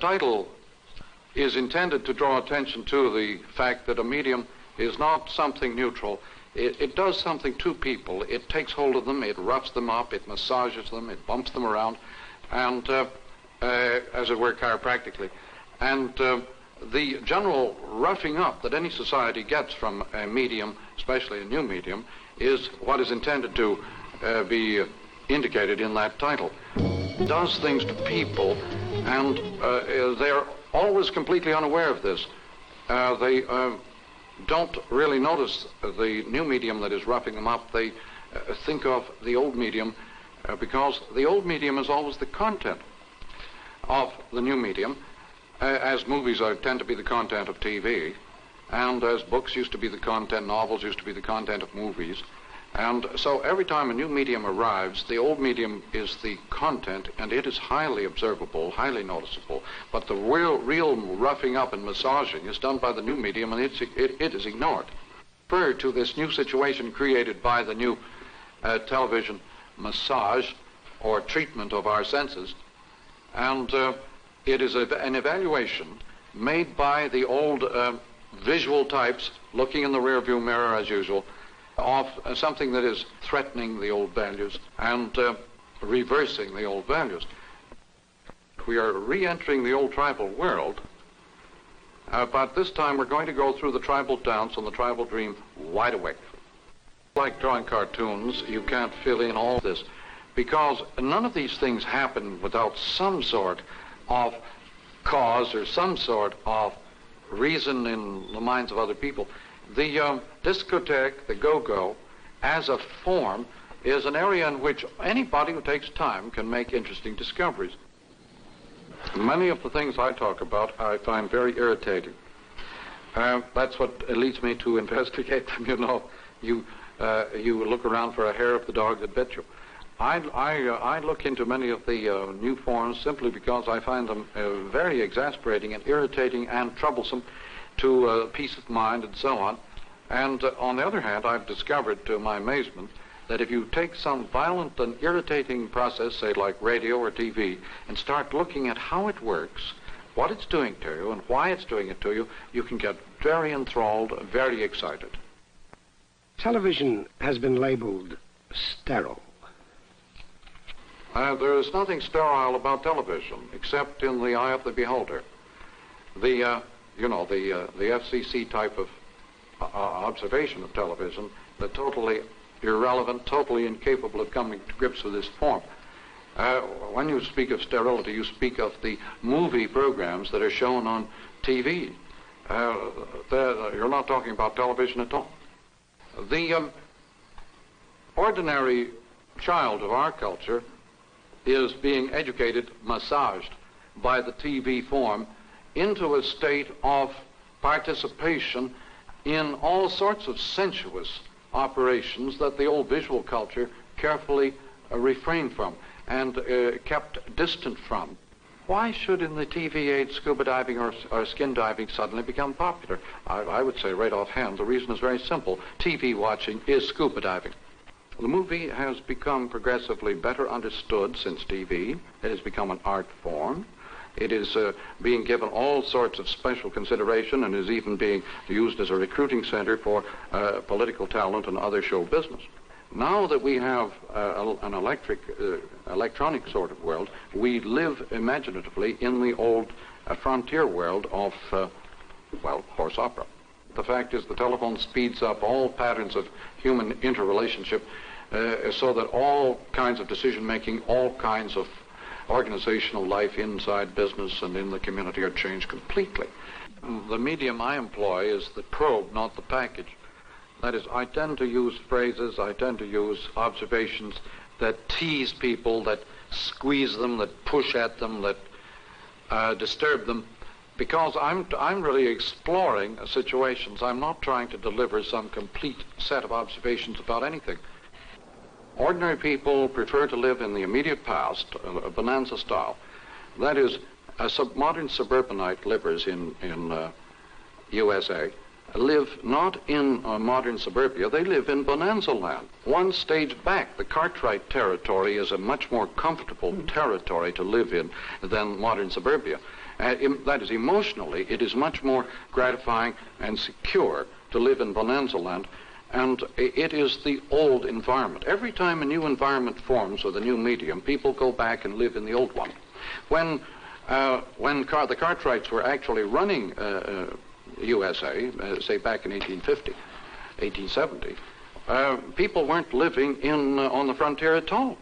title is intended to draw attention to the fact that a medium is not something neutral. It does something to people. It takes hold of them, it roughs them up, it massages them, it bumps them around, and as it were, chiropractically. And the general roughing up that any society gets from a medium, especially a new medium, is what is intended to be indicated in that title. It does things to people, and they're always completely unaware of this. They don't really notice the new medium that is roughing them up. They think of the old medium because the old medium is always the content of the new medium, as movies tend to be the content of TV, and as books used to be the content, novels used to be the content of movies. And so every time a new medium arrives, the old medium is the content, and it is highly observable, highly noticeable. But the real roughing up and massaging is done by the new medium, and it is ignored. Refer to this new situation created by the new television massage or treatment of our senses, and it is an evaluation made by the old visual types looking in the rearview mirror as usual of something that is threatening the old values and reversing the old values. We are re-entering the old tribal world, but this time we're going to go through the tribal dance and the tribal dream wide awake. Like drawing cartoons, you can't fill in all this because none of these things happen without some sort of cause or some sort of reason in the minds of other people. The discotheque, the go-go, as a form, is an area in which anybody who takes time can make interesting discoveries. Many of the things I talk about I find very irritating. That's what leads me to investigate them, you know. You look around for a hair of the dog that bit you. I look into many of the new forms simply because I find them very exasperating and irritating and troublesome to peace of mind and so on. And on the other hand, I've discovered to my amazement that if you take some violent and irritating process, say like radio or TV, and start looking at how it works, what it's doing to you and why it's doing it to you, you can get very enthralled, very excited. Television has been labeled sterile. There is nothing sterile about television, except in the eye of the beholder. The FCC type of observation of television, the totally irrelevant, totally incapable of coming to grips with this form. When you speak of sterility, you speak of the movie programs that are shown on TV. You're not talking about television at all. The ordinary child of our culture is being educated, massaged by the TV form into a state of participation in all sorts of sensuous operations that the old visual culture carefully refrained from and kept distant from. Why should in the TV age scuba diving or skin diving suddenly become popular? I would say right offhand the reason is very simple. TV watching is scuba diving. The movie has become progressively better understood since TV. It has become an art form. It is being given all sorts of special consideration and is even being used as a recruiting center for political talent and other show business. Now that we have an electronic sort of world, we live imaginatively in the old frontier world of, horse opera. The fact is the telephone speeds up all patterns of human interrelationship so that all kinds of decision-making, all kinds of organizational life inside business and in the community are changed completely. The medium I employ is the probe, not the package. That is, I tend to use phrases, I tend to use observations that tease people, that squeeze them, that push at them, that disturb them, because I'm really exploring situations. I'm not trying to deliver some complete set of observations about anything. Ordinary people prefer to live in the immediate past, a bonanza style. That is, modern suburbanite livers in USA live not in modern suburbia, they live in bonanza land. One stage back, the Cartwright territory is a much more comfortable territory to live in than modern suburbia. That is, emotionally, it is much more gratifying and secure to live in Bonanza Land. And it is the old environment. Every time a new environment forms with a new medium, people go back and live in the old one. When the Cartwrights were actually running USA, say back in 1850, 1870, people weren't living on the frontier at all.